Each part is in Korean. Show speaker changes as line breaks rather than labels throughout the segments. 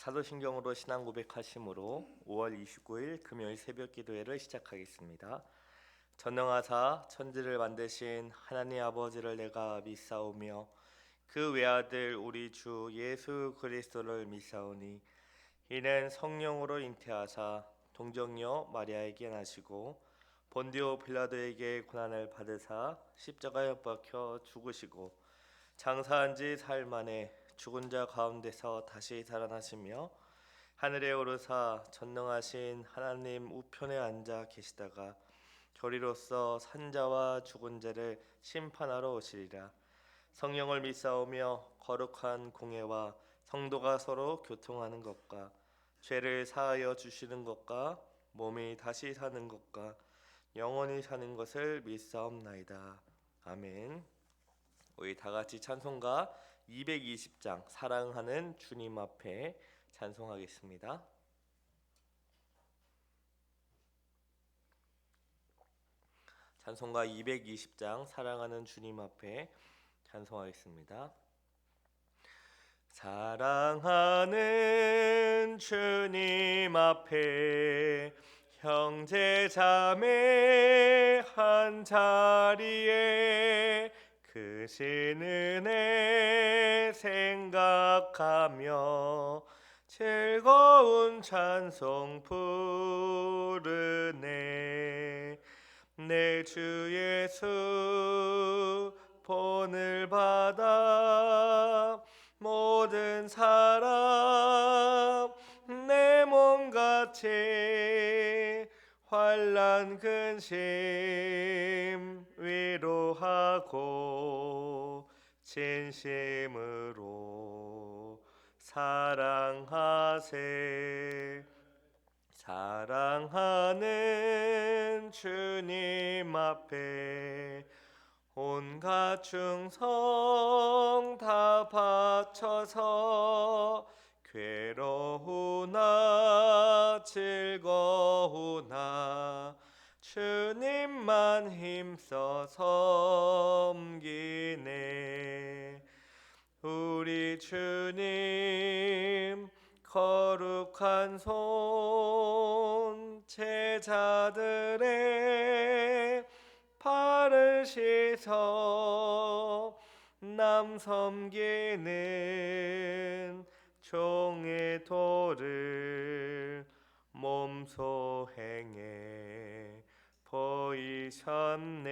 사도신경으로 신앙 고백하심으로 5월 29일 금요일 새벽 기도회를 시작하겠습니다. 전능하사 천지를 만드신 하나님 아버지를 내가 믿사오며 그 외아들 우리 주 예수 그리스도를 믿사오니 이는 성령으로 잉태하사 동정녀 마리아에게 나시고 본디오 빌라도에게 고난을 받으사 십자가에 못 박혀 죽으시고 장사한 지 사흘 만에 죽은 자 가운데서 다시 살아나시며 하늘에 오르사 전능하신 하나님 우편에 앉아 계시다가 저리로서 산자와 죽은 자를 심판하러 오시리라. 성령을 믿사오며 거룩한 공회와 성도가 서로 교통하는 것과 죄를 사하여 주시는 것과 몸이 다시 사는 것과 영원히 사는 것을 믿사옵나이다. 아멘. 우리 다 같이 찬송가 220장 사랑하는 주님 앞에 찬송하겠습니다. 찬송가 220장 사랑하는 주님 앞에 찬송하겠습니다. 사랑하는 주님 앞에 형제 자매 한 자리에 크신 은혜 생각하며 즐거운 찬송 부르네. 내 주 예수 본을 받아 모든 사람 내 몸같이 환난 근심 위로하고 진심으로 사랑하세. 사랑하는 주님 앞에 온갖 충성 다 바쳐서 괴로우나 즐거우나 주님만 힘써 섬기네. 우리 주님 거룩한 손 제자들의 발을 씻어 남 섬기는 종의 도를 몸소 행해 보이셨네.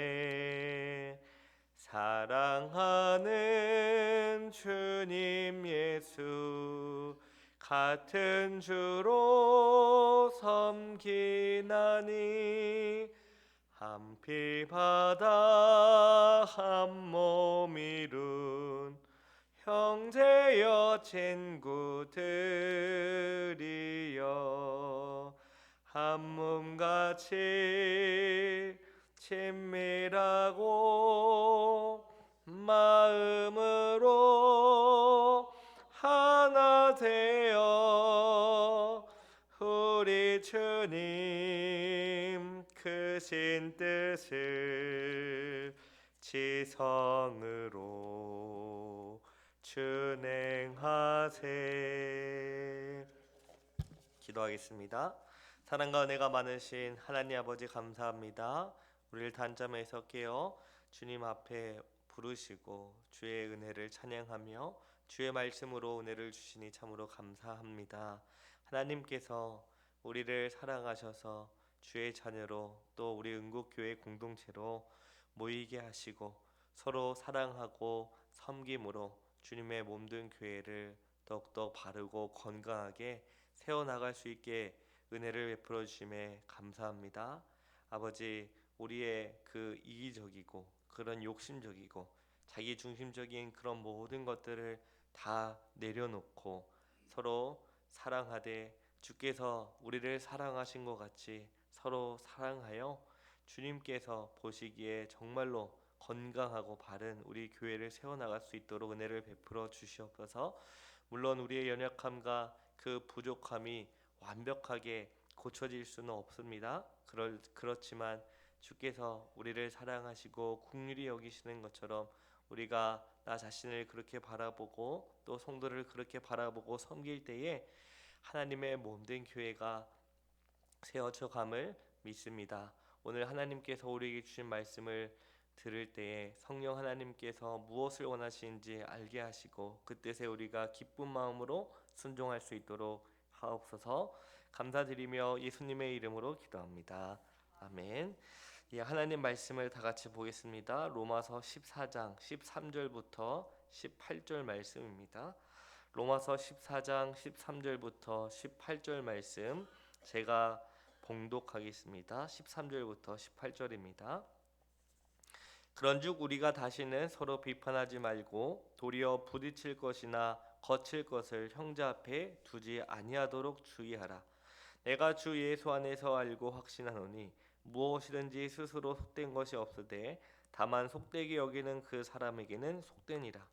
사랑하는 주님 예수 같은 주로 섬기나니 한 피 바다 한 몸 이룬 형제여 친구들이여 한 몸같이 친밀하고 마음으로 하나 되어 우리 주님 크신 뜻을 지성으로 준행하세. 기도하겠습니다. 사랑과 은혜가 많으신 하나님 아버지 감사합니다. 우리를 단잠에서 깨어 주님 앞에 부르시고 주의 은혜를 찬양하며 주의 말씀으로 은혜를 주시니 참으로 감사합니다. 하나님께서 우리를 사랑하셔서 주의 자녀로 또 우리 은국교회 공동체로 모이게 하시고 서로 사랑하고 섬김으로 주님의 몸된 교회를 더욱더 바르고 건강하게 세워나갈 수 있게 은혜를 베풀어 주심에 감사합니다. 아버지, 우리의 그 이기적이고 그런 욕심적이고 자기 중심적인 그런 모든 것들을 다 내려놓고 서로 사랑하되 주께서 우리를 사랑하신 것 같이 서로 사랑하여 주님께서 보시기에 정말로 건강하고 바른 우리 교회를 세워나갈 수 있도록 은혜를 베풀어 주시옵소서. 물론 우리의 연약함과 그 부족함이 완벽하게 고쳐질 수는 없습니다. 그렇지만 주께서 우리를 사랑하시고 긍휼히 여기시는 것처럼 우리가 나 자신을 그렇게 바라보고 또 성도를 그렇게 바라보고 섬길 때에 하나님의 몸된 교회가 세워져감을 믿습니다. 오늘 하나님께서 우리에게 주신 말씀을 들을 때에 성령 하나님께서 무엇을 원하시는지 알게 하시고 그 뜻에 우리가 기쁜 마음으로 순종할 수 있도록 하옵소서. 감사드리며 예수님의 이름으로 기도합니다. 아멘. 예, 하나님 말씀을 다 같이 보겠습니다. 로마서 14장 13절부터 18절 말씀입니다. 로마서 14장 13절부터 18절 말씀 제가 봉독하겠습니다. 13절부터 18절입니다. 그런즉 우리가 다시는 서로 비판하지 말고 도리어 부딪힐 것이나 거칠 것을 형제 앞에 두지 아니하도록 주의하라. 내가 주 예수 안에서 알고 확신하노니 무엇이든지 스스로 속된 것이 없으되 다만 속되게 여기는 그 사람에게는 속되니라.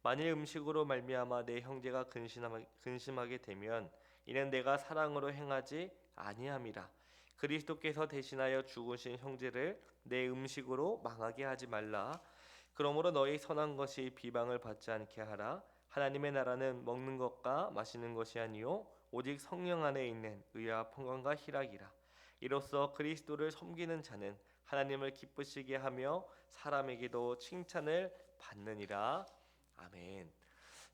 만일 음식으로 말미암아 내 형제가 근심하게 되면 이는 내가 사랑으로 행하지 아니함이라. 그리스도께서 대신하여 죽으신 형제를 내 음식으로 망하게 하지 말라. 그러므로 너희 선한 것이 비방을 받지 않게 하라. 하나님의 나라는 먹는 것과 마시는 것이 아니요 오직 성령 안에 있는 의와 평강과 희락이라. 이로써 그리스도를 섬기는 자는 하나님을 기쁘시게 하며 사람에게도 칭찬을 받느니라. 아멘.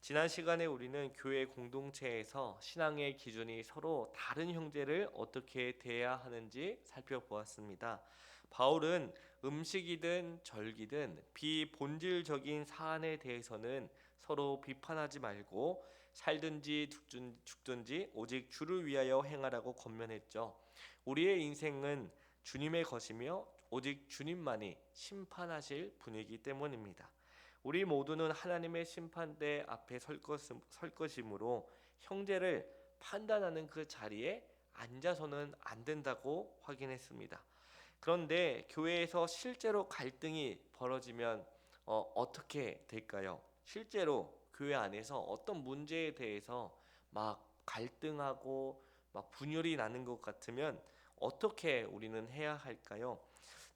지난 시간에 우리는 교회 공동체에서 신앙의 기준이 서로 다른 형제를 어떻게 대해야 하는지 살펴보았습니다. 바울은 음식이든 절기든 비본질적인 사안에 대해서는 서로 비판하지 말고 살든지 죽든지 오직 주를 위하여 행하라고 권면했죠. 우리의 인생은 주님의 것이며 오직 주님만이 심판하실 분이기 때문입니다. 우리 모두는 하나님의 심판대 앞에 설 것이므로 형제를 판단하는 그 자리에 앉아서는 안 된다고 확인했습니다. 그런데 교회에서 실제로 갈등이 벌어지면 어떻게 될까요? 실제로 교회 안에서 어떤 문제에 대해서 막 갈등하고 막 분열이 나는 것 같으면 어떻게 우리는 해야 할까요?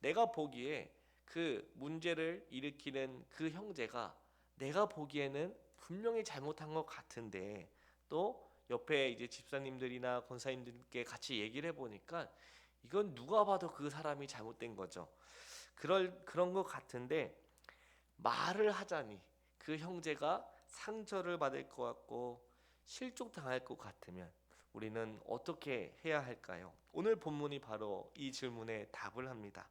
내가 보기에 그 문제를 일으키는 그 형제가 내가 보기에는 분명히 잘못한 것 같은데 또 옆에 이제 집사님들이나 권사님들께 같이 얘기를 해보니까 이건 누가 봐도 그 사람이 잘못된 거죠. 그런 것 같은데 말을 하자니 그 형제가 상처를 받을 것 같고 실족당할 것 같으면 우리는 어떻게 해야 할까요? 오늘 본문이 바로 이 질문에 답을 합니다.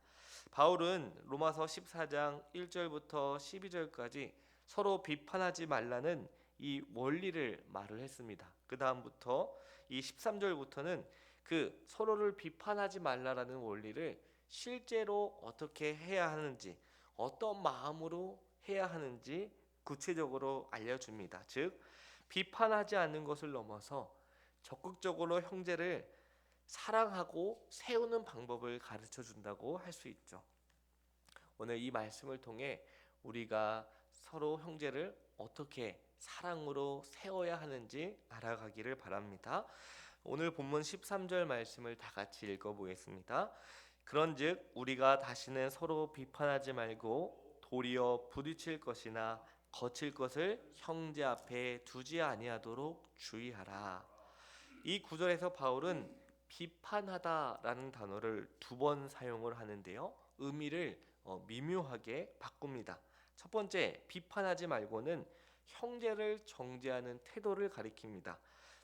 바울은 로마서 14장 1절부터 12절까지 서로 비판하지 말라는 이 원리를 말을 했습니다. 그 다음부터 이 13절부터는 그 서로를 비판하지 말라라는 원리를 실제로 어떻게 해야 하는지, 어떤 마음으로 해야 하는지 구체적으로 알려줍니다. 즉 비판하지 않는 것을 넘어서 적극적으로 형제를 사랑하고 세우는 방법을 가르쳐 준다고 할 수 있죠. 오늘 이 말씀을 통해 우리가 서로 형제를 어떻게 사랑으로 세워야 하는지 알아가기를 바랍니다. 오늘 본문 13절 말씀을 다 같이 읽어보겠습니다. 그런즉 우리가 다시는 서로 비판하지 말고 도리어 부딪힐 것이나 거칠 것을 형제 앞에 두지 아니하도록 주의하라. 이 구절에서 바울은 비판하다라는 단어를 2번 사용을 하는데요. 의미를 미묘하게 바꿉니다. 첫 번째, 비판하지 말고는 형제를 정죄하는 태도를 가리킵니다.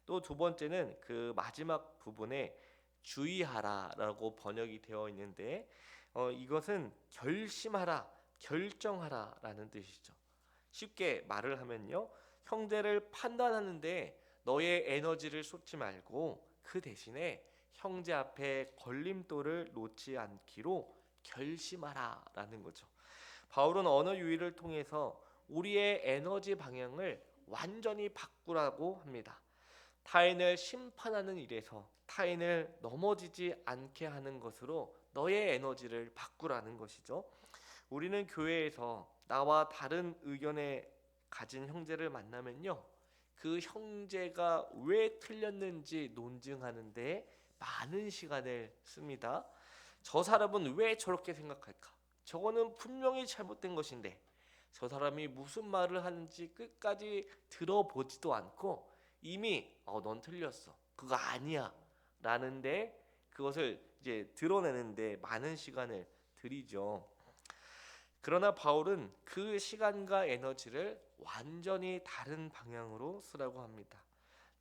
또 두 번째는 그 마지막 부분에 주의하라라고 번역이 되어 있는데 이것은 결심하라, 결정하라라는 뜻이죠. 쉽게 말을 하면요, 형제를 판단하는데 너의 에너지를 쏟지 말고 그 대신에 형제 앞에 걸림돌을 놓지 않기로 결심하라라는 거죠. 바울은 언어 유희를 통해서 우리의 에너지 방향을 완전히 바꾸라고 합니다. 타인을 심판하는 일에서 타인을 넘어지지 않게 하는 것으로 너의 에너지를 바꾸라는 것이죠. 우리는 교회에서 나와 다른 의견에 가진 형제를 만나면요, 그 형제가 왜 틀렸는지 논증하는데 많은 시간을 씁니다. 저 사람은 왜 저렇게 생각할까? 저거는 분명히 잘못된 것인데 저 사람이 무슨 말을 하는지 끝까지 들어보지도 않고 이미 넌 틀렸어, 그거 아니야 라는데 그것을 이제 드러내는데 많은 시간을 들이죠. 그러나 바울은 그 시간과 에너지를 완전히 다른 방향으로 쓰라고 합니다.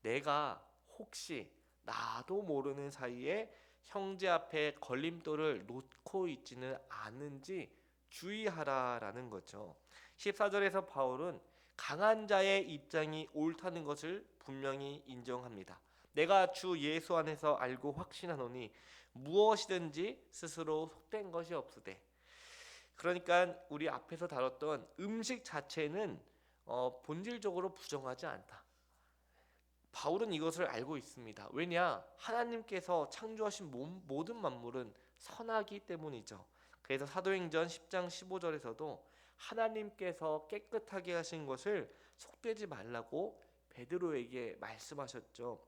내가 혹시 나도 모르는 사이에 형제 앞에 걸림돌을 놓고 있지는 않은지 주의하라라는 거죠. 14절에서 바울은 강한 자의 입장이 옳다는 것을 분명히 인정합니다. 내가 주 예수 안에서 알고 확신하노니 무엇이든지 스스로 속된 것이 없으되. 그러니까 우리 앞에서 다뤘던 음식 자체는 본질적으로 부정하지 않다. 바울은 이것을 알고 있습니다. 왜냐? 하나님께서 창조하신 모든 만물은 선하기 때문이죠. 그래서 사도행전 10장 15절에서도 하나님께서 깨끗하게 하신 것을 속되지 말라고 베드로에게 말씀하셨죠.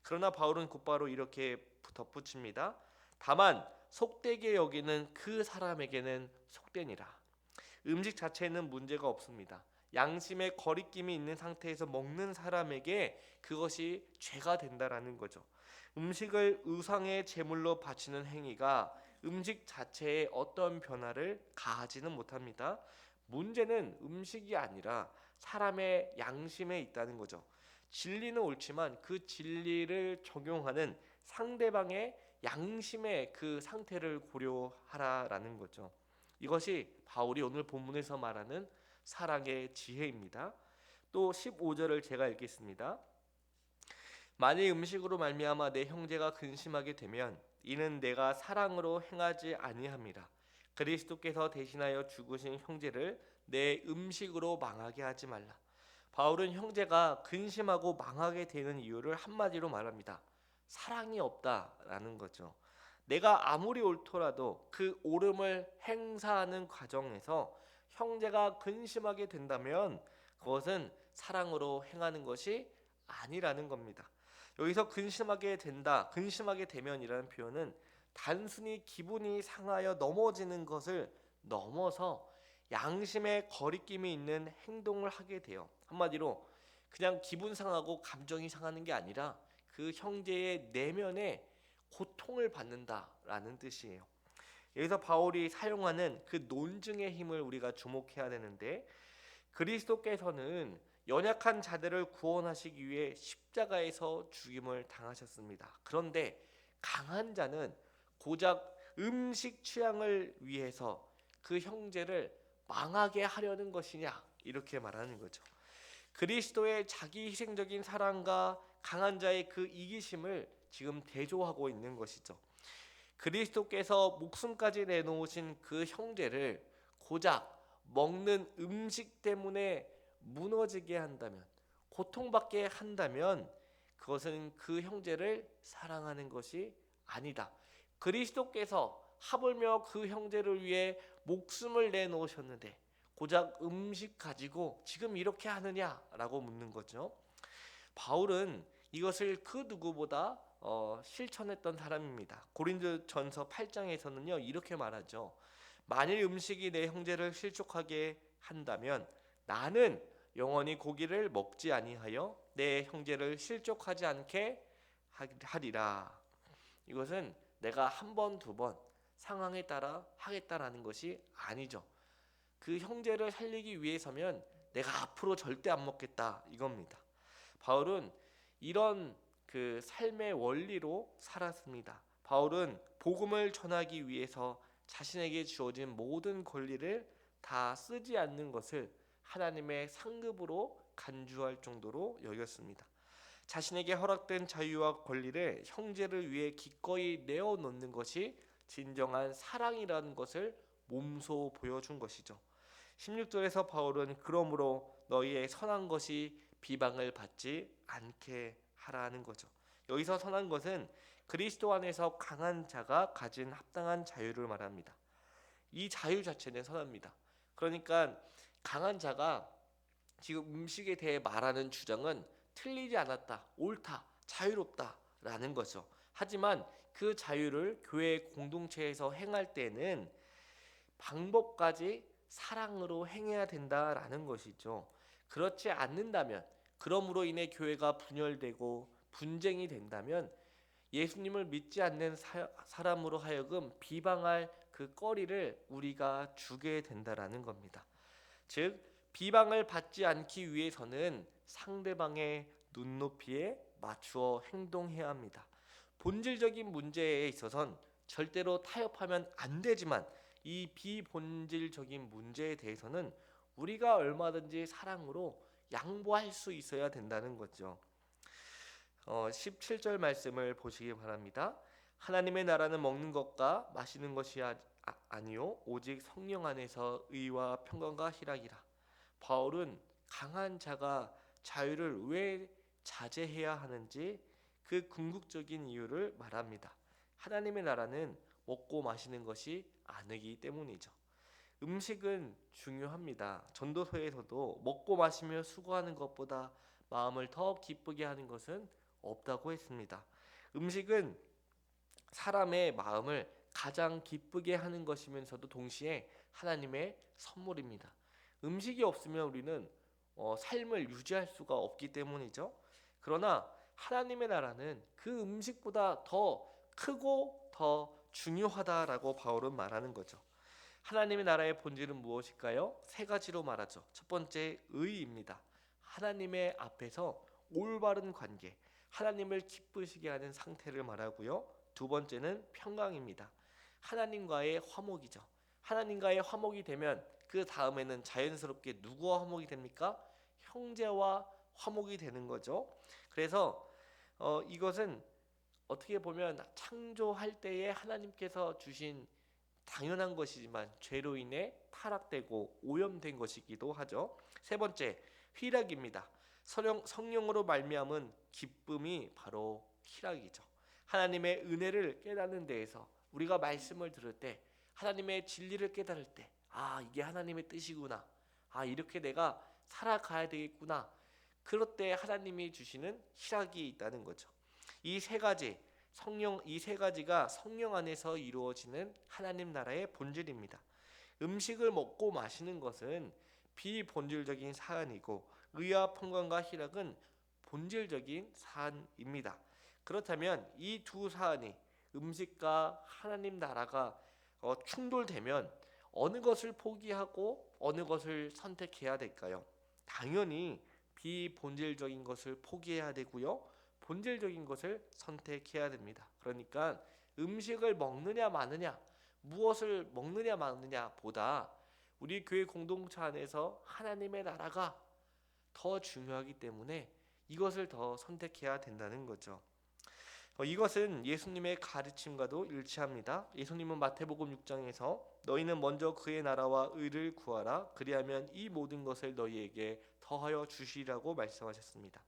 그러나 바울은 곧바로 이렇게 덧붙입니다. 다만 속되게 여기는 그 사람에게는 속되니라. 음식 자체는 문제가 없습니다. 양심의 거리낌이 있는 상태에서 먹는 사람에게 그것이 죄가 된다라는 거죠. 음식을 우상의 제물로 바치는 행위가 음식 자체에 어떤 변화를 가하지는 못합니다. 문제는 음식이 아니라 사람의 양심에 있다는 거죠. 진리는 옳지만 그 진리를 적용하는 상대방의 양심의 그 상태를 고려하라라는 거죠. 이것이 바울이 오늘 본문에서 말하는 사랑의 지혜입니다. 또 15절을 제가 읽겠습니다. 만일 음식으로 말미암아 내 형제가 근심하게 되면 이는 내가 사랑으로 행하지 아니함이라. 그리스도께서 대신하여 죽으신 형제를 내 음식으로 망하게 하지 말라. 바울은 형제가 근심하고 망하게 되는 이유를 한마디로 말합니다. 사랑이 없다라는 거죠. 내가 아무리 옳더라도 그 옳음을 행사하는 과정에서 형제가 근심하게 된다면 그것은 사랑으로 행하는 것이 아니라는 겁니다. 여기서 근심하게 된다, 근심하게 되면이라는 표현은 단순히 기분이 상하여 넘어지는 것을 넘어서 양심의 거리낌이 있는 행동을 하게 돼요. 한마디로 그냥 기분 상하고 감정이 상하는 게 아니라 그 형제의 내면에 고통을 받는다라는 뜻이에요. 여기서 바울이 사용하는 그 논증의 힘을 우리가 주목해야 되는데, 그리스도께서는 연약한 자들을 구원하시기 위해 십자가에서 죽임을 당하셨습니다. 그런데 강한 자는 고작 음식 취향을 위해서 그 형제를 망하게 하려는 것이냐, 이렇게 말하는 거죠. 그리스도의 자기 희생적인 사랑과 강한 자의 그 이기심을 지금 대조하고 있는 것이죠. 그리스도께서 목숨까지 내놓으신 그 형제를 고작 먹는 음식 때문에 무너지게 한다면, 고통받게 한다면 그것은 그 형제를 사랑하는 것이 아니다. 그리스도께서 하물며 그 형제를 위해 목숨을 내놓으셨는데 고작 음식 가지고 지금 이렇게 하느냐라고 묻는 거죠. 바울은 이것을 그 누구보다 실천했던 사람입니다. 고린도전서 8장에서는요 이렇게 말하죠. 만일 음식이 내 형제를 실족하게 한다면 나는 영원히 고기를 먹지 아니하여 내 형제를 실족하지 않게 하리라. 이것은 내가 한 번, 두 번 상황에 따라 하겠다라는 것이 아니죠. 그 형제를 살리기 위해서면 내가 앞으로 절대 안 먹겠다 이겁니다. 바울은 이런 그 삶의 원리로 살았습니다. 바울은 복음을 전하기 위해서 자신에게 주어진 모든 권리를 다 쓰지 않는 것을 하나님의 상급으로 간주할 정도로 여겼습니다. 자신에게 허락된 자유와 권리를 형제를 위해 기꺼이 내어놓는 것이 진정한 사랑이라는 것을 몸소 보여준 것이죠. 16절에서 바울은 그러므로 너희의 선한 것이 비방을 받지 않게 하라는 거죠. 여기서 선한 것은 그리스도 안에서 강한 자가 가진 합당한 자유를 말합니다. 이 자유 자체는 선합니다. 그러니까 강한 자가 지금 음식에 대해 말하는 주장은 틀리지 않았다, 옳다, 자유롭다라는 거죠. 하지만 그 자유를 교회 공동체에서 행할 때는 방법까지 사랑으로 행해야 된다라는 것이죠. 그렇지 않는다면 그럼으로 인해 교회가 분열되고 분쟁이 된다면 예수님을 믿지 않는 사람으로 하여금 비방할 그 거리를 우리가 주게 된다라는 겁니다. 즉 비방을 받지 않기 위해서는 상대방의 눈높이에 맞추어 행동해야 합니다. 본질적인 문제에 있어서는 절대로 타협하면 안 되지만 이 비본질적인 문제에 대해서는 우리가 얼마든지 사랑으로 양보할 수 있어야 된다는 거죠. 17절 말씀을 보시기 바랍니다. 하나님의 나라는 먹는 것과 마시는 것이 아니요 오직 성령 안에서 의와 평강과 희락이라. 바울은 강한 자가 자유를 왜 자제해야 하는지 그 궁극적인 이유를 말합니다. 하나님의 나라는 먹고 마시는 것이 아니기 때문이죠. 음식은 중요합니다. 전도서에서도 먹고 마시며 수고하는 것보다 마음을 더 기쁘게 하는 것은 없다고 했습니다. 음식은 사람의 마음을 가장 기쁘게 하는 것이면서도 동시에 하나님의 선물입니다. 음식이 없으면 우리는 삶을 유지할 수가 없기 때문이죠. 그러나 하나님의 나라는 그 음식보다 더 크고 더 중요하다라고 바울은 말하는 거죠. 하나님의 나라의 본질은 무엇일까요? 세 가지로 말하죠. 첫 번째, 의입니다. 하나님의 앞에서 올바른 관계, 하나님을 기쁘시게 하는 상태를 말하고요. 두 번째는 평강입니다. 하나님과의 화목이죠. 하나님과의 화목이 되면 그 다음에는 자연스럽게 누구와 화목이 됩니까? 형제와 화목이 되는 거죠. 그래서 이것은 어떻게 보면 창조할 때에 하나님께서 주신 당연한 것이지만 죄로 인해 타락되고 오염된 것이기도 하죠. 세 번째, 희락입니다. 성령으로 말미암은 기쁨이 바로 희락이죠. 하나님의 은혜를 깨닫는 데에서 우리가 말씀을 들을 때 하나님의 진리를 깨달을 때 이게 하나님의 뜻이구나. 이렇게 내가 살아가야 되겠구나. 그럴 때 하나님이 주시는 희락이 있다는 거죠. 이 세 가지가 성령 안에서 이루어지는 하나님 나라의 본질입니다. 음식을 먹고 마시는 것은 비본질적인 사안이고 의와 평강과 희락은 본질적인 사안입니다. 그렇다면 이 두 사안이 음식과 하나님 나라가 충돌되면 어느 것을 포기하고 어느 것을 선택해야 될까요? 당연히 비본질적인 것을 포기해야 되고요. 본질적인 것을 선택해야 됩니다. 그러니까 음식을 먹느냐 마느냐, 무엇을 먹느냐 마느냐 보다 우리 교회 공동체 안에서 하나님의 나라가 더 중요하기 때문에 이것을 더 선택해야 된다는 거죠. 이것은 예수님의 가르침과도 일치합니다. 예수님은 마태복음 6장에서 너희는 먼저 그의 나라와 의를 구하라. 그리하면 이 모든 것을 너희에게 더하여 주시라고 말씀하셨습니다.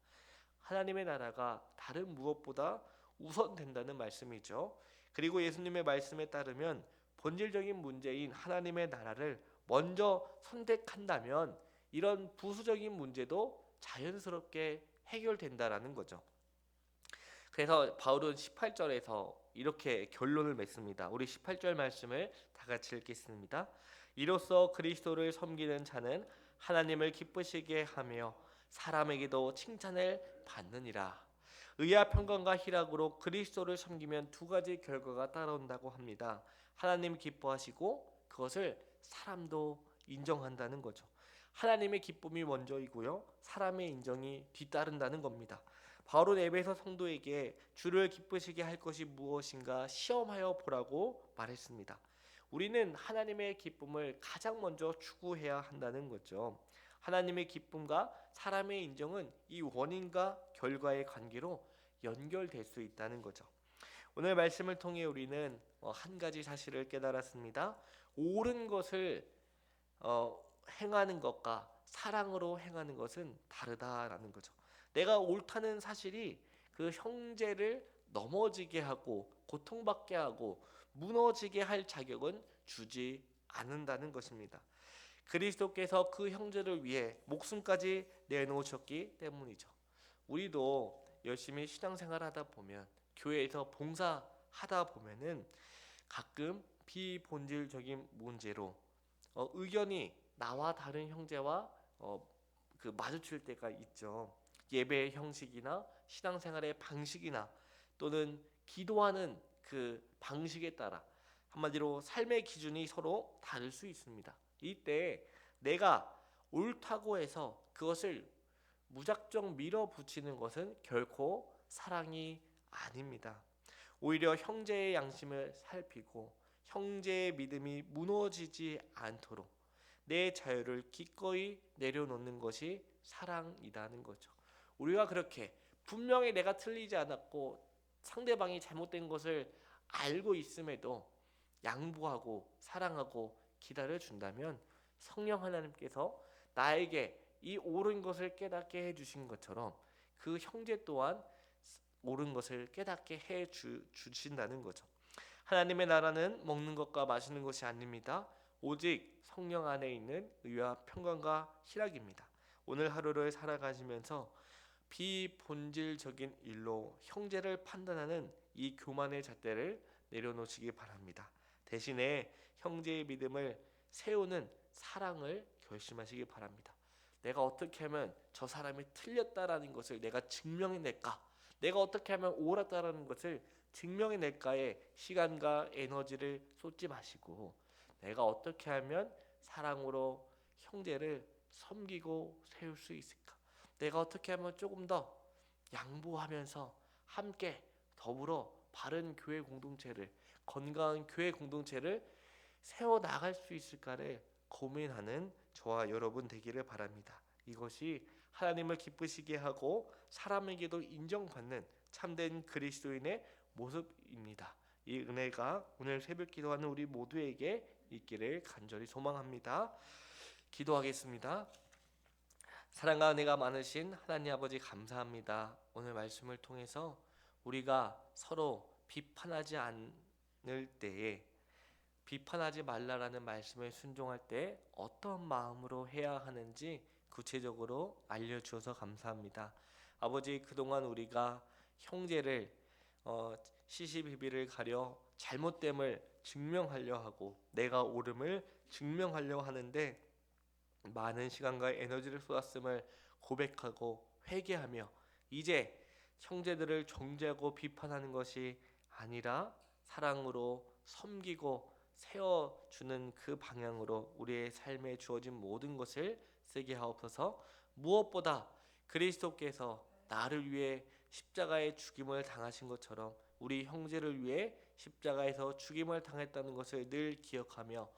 하나님의 나라가 다른 무엇보다 우선된다는 말씀이죠. 그리고 예수님의 말씀에 따르면 본질적인 문제인 하나님의 나라를 먼저 선택한다면 이런 부수적인 문제도 자연스럽게 해결된다라는 거죠. 그래서 바울은 18절에서 이렇게 결론을 맺습니다. 우리 18절 말씀을 다 같이 읽겠습니다. 이로써 그리스도를 섬기는 자는 하나님을 기쁘시게 하며 사람에게도 칭찬을 받느니라. 의와 평강과 희락으로 그리스도를 섬기면 두 가지 결과가 따라온다고 합니다. 하나님 기뻐하시고 그것을 사람도 인정한다는 거죠. 하나님의 기쁨이 먼저이고요. 사람의 인정이 뒤따른다는 겁니다. 바울은 에베소 성도에게 주를 기쁘시게 할 것이 무엇인가 시험하여 보라고 말했습니다. 우리는 하나님의 기쁨을 가장 먼저 추구해야 한다는 거죠. 하나님의 기쁨과 사람의 인정은 이 원인과 결과의 관계로 연결될 수 있다는 거죠. 오늘 말씀을 통해 우리는 한 가지 사실을 깨달았습니다. 옳은 것을 행하는 것과 사랑으로 행하는 것은 다르다라는 거죠. 내가 옳다는 사실이 그 형제를 넘어지게 하고 고통받게 하고 무너지게 할 자격은 주지 않는다는 것입니다. 그리스도께서 그 형제를 위해 목숨까지 내놓으셨기 때문이죠. 우리도 열심히 신앙생활 하다 보면 교회에서 봉사하다 보면은 가끔 비본질적인 문제로 의견이 나와 다른 형제와 마주칠 때가 있죠. 예배의 형식이나 신앙생활의 방식이나 또는 기도하는 그 방식에 따라 한마디로 삶의 기준이 서로 다를 수 있습니다. 이때 내가 옳다고 해서 그것을 무작정 밀어붙이는 것은 결코 사랑이 아닙니다. 오히려 형제의 양심을 살피고 형제의 믿음이 무너지지 않도록 내 자유를 기꺼이 내려놓는 것이 사랑이라는 거죠. 우리가 그렇게 분명히 내가 틀리지 않았고 상대방이 잘못된 것을 알고 있음에도 양보하고 사랑하고 기다려준다면 성령 하나님께서 나에게 이 옳은 것을 깨닫게 해주신 것처럼 그 형제 또한 옳은 것을 깨닫게 해주신다는 거죠. 하나님의 나라는 먹는 것과 마시는 것이 아닙니다. 오직 성령 안에 있는 의와 평강과 희락입니다. 오늘 하루를 살아가시면서 비본질적인 일로 형제를 판단하는 이 교만의 잣대를 내려놓으시기 바랍니다. 대신에 형제의 믿음을 세우는 사랑을 결심하시기 바랍니다. 내가 어떻게 하면 저 사람이 틀렸다라는 것을 내가 증명해낼까? 내가 어떻게 하면 옳았다라는 것을 증명해낼까에 시간과 에너지를 쏟지 마시고 내가 어떻게 하면 사랑으로 형제를 섬기고 세울 수 있을까? 내가 어떻게 하면 조금 더 양보하면서 함께 더불어 바른 교회 공동체를 건강한 교회 공동체를 세워나갈 수 있을까를 고민하는 저와 여러분 되기를 바랍니다. 이것이 하나님을 기쁘시게 하고 사람에게도 인정받는 참된 그리스도인의 모습입니다. 이 은혜가 오늘 새벽 기도하는 우리 모두에게 있기를 간절히 소망합니다. 기도하겠습니다. 사랑과 은혜가 많으신 하나님 아버지 감사합니다. 오늘 말씀을 통해서 우리가 서로 비판하지 않을 때에 비판하지 말라라는 말씀에 순종할 때 어떤 마음으로 해야 하는지 구체적으로 알려주셔서 감사합니다. 아버지, 그동안 우리가 형제를 시시비비를 가려 잘못됨을 증명하려 하고 내가 옳음을 증명하려 하는데 많은 시간과 에너지를 쏟았음을 고백하고 회개하며 이제 형제들을 정죄하고 비판하는 것이 아니라 사랑으로 섬기고 세워주는 그 방향으로 우리의 삶에 주어진 모든 것을 쓰게 하옵소서. 무엇보다 그리스도께서 나를 위해 십자가의 죽임을 당하신 것처럼 우리 형제를 위해 십자가에서 죽임을 당했다는 것을 늘 기억하며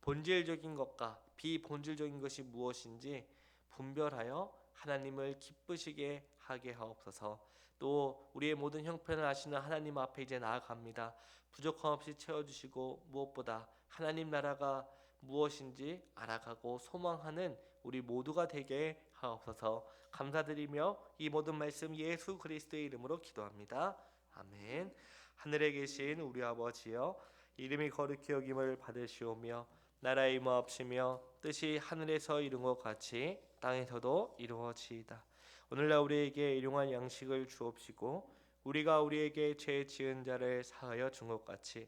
본질적인 것과 비본질적인 것이 무엇인지 분별하여 하나님을 기쁘시게 하게 하옵소서. 또 우리의 모든 형편을 아시는 하나님 앞에 이제 나아갑니다. 부족함 없이 채워주시고 무엇보다 하나님 나라가 무엇인지 알아가고 소망하는 우리 모두가 되게 하옵소서. 감사드리며 이 모든 말씀 예수 그리스도의 이름으로 기도합니다. 아멘. 하늘에 계신 우리 아버지여, 이름이 거룩히 여김을 받으시오며 나라의 임하옵시며 뜻이 하늘에서 이룬 것 같이 땅에서도 이루어지이다. 오늘날 우리에게 일용할 양식을 주옵시고 우리가 우리에게 죄 지은 자를 사하여 준 것 같이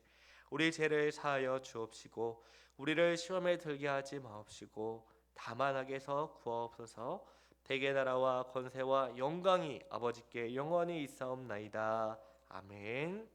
우리 죄를 사하여 주옵시고 우리를 시험에 들게 하지 마옵시고 다만 악에서 구하옵소서. 대개 나라와 권세와 영광이 아버지께 영원히 있사옵나이다. 아멘.